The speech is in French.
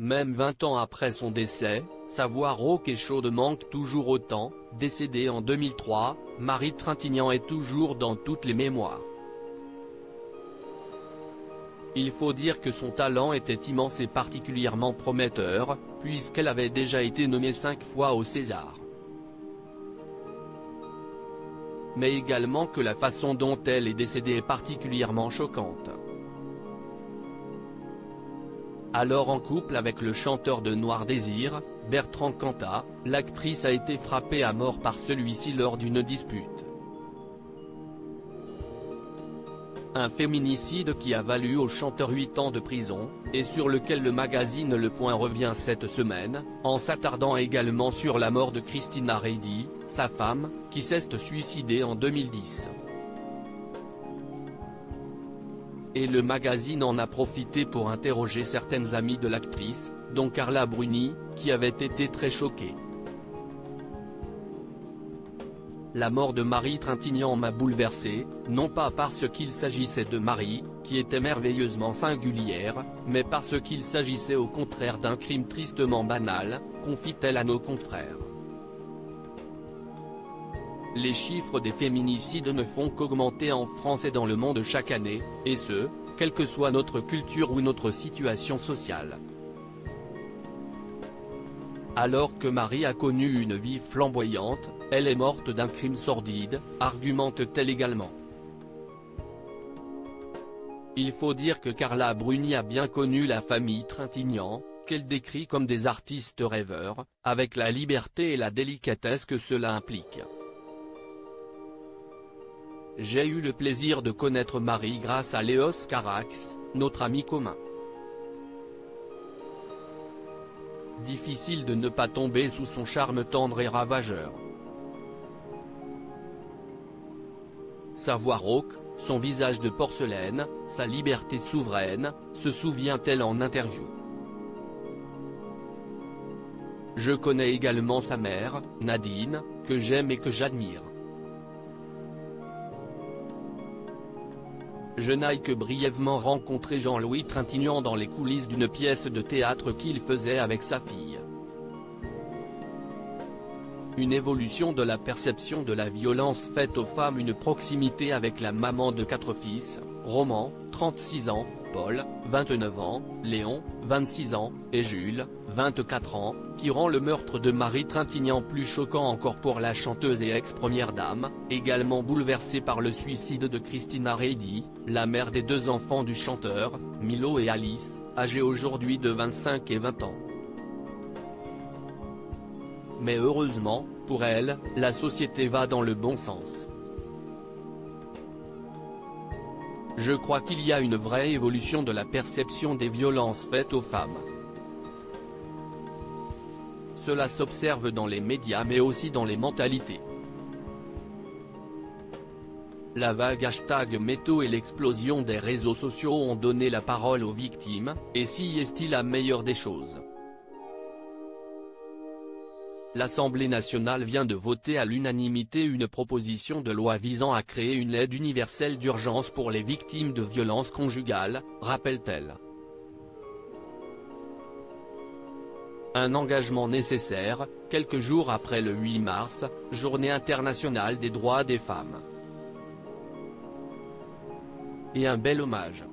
Même 20 ans après son décès, sa voix rauque et chaude manque toujours autant. Décédée en 2003, Marie Trintignant est toujours dans toutes les mémoires. Il faut dire que son talent était immense et particulièrement prometteur, puisqu'elle avait déjà été nommée 5 fois au César. Mais également que la façon dont elle est décédée est particulièrement choquante. Alors en couple avec le chanteur de Noir Désir, Bertrand Cantat, l'actrice a été frappée à mort par celui-ci lors d'une dispute. Un féminicide qui a valu au chanteur 8 ans de prison, et sur lequel le magazine Le Point revient cette semaine, en s'attardant également sur la mort de Christina Ricci, sa femme, qui s'est suicidée en 2010. Et le magazine en a profité pour interroger certaines amies de l'actrice, dont Carla Bruni, qui avait été très choquée. La mort de Marie Trintignant m'a bouleversé, non pas parce qu'il s'agissait de Marie, qui était merveilleusement singulière, mais parce qu'il s'agissait au contraire d'un crime tristement banal, confie-t-elle à nos confrères. Les chiffres des féminicides ne font qu'augmenter en France et dans le monde chaque année, et ce, quelle que soit notre culture ou notre situation sociale. Alors que Marie a connu une vie flamboyante, elle est morte d'un crime sordide, argumente-t-elle également. Il faut dire que Carla Bruni a bien connu la famille Trintignant, qu'elle décrit comme des artistes rêveurs, avec la liberté et la délicatesse que cela implique. J'ai eu le plaisir de connaître Marie grâce à Léos Carax, notre ami commun. Difficile de ne pas tomber sous son charme tendre et ravageur. Sa voix rauque, son visage de porcelaine, sa liberté souveraine, se souvient-elle en interview. Je connais également sa mère, Nadine, que j'aime et que j'admire. Je n'ai que brièvement rencontré Jean-Louis Trintignant dans les coulisses d'une pièce de théâtre qu'il faisait avec sa fille. Une évolution de la perception de la violence faite aux femmes, une proximité avec la maman de 4 fils, Roman, 36 ans, Paul, 29 ans, Léon, 26 ans, et Jules, 24 ans, qui rend le meurtre de Marie Trintignant plus choquant encore pour la chanteuse et ex-première dame, également bouleversée par le suicide de Christina Ricci, la mère des 2 enfants du chanteur, Milo et Alice, âgés aujourd'hui de 25 et 20 ans. Mais heureusement, pour elle, la société va dans le bon sens. Je crois qu'il y a une vraie évolution de la perception des violences faites aux femmes. Cela s'observe dans les médias mais aussi dans les mentalités. La vague #MeToo et l'explosion des réseaux sociaux ont donné la parole aux victimes, et si est-il la meilleure des choses. L'Assemblée nationale vient de voter à l'unanimité une proposition de loi visant à créer une aide universelle d'urgence pour les victimes de violences conjugales, rappelle-t-elle. Un engagement nécessaire, quelques jours après le 8 mars, Journée internationale des droits des femmes. Et un bel hommage.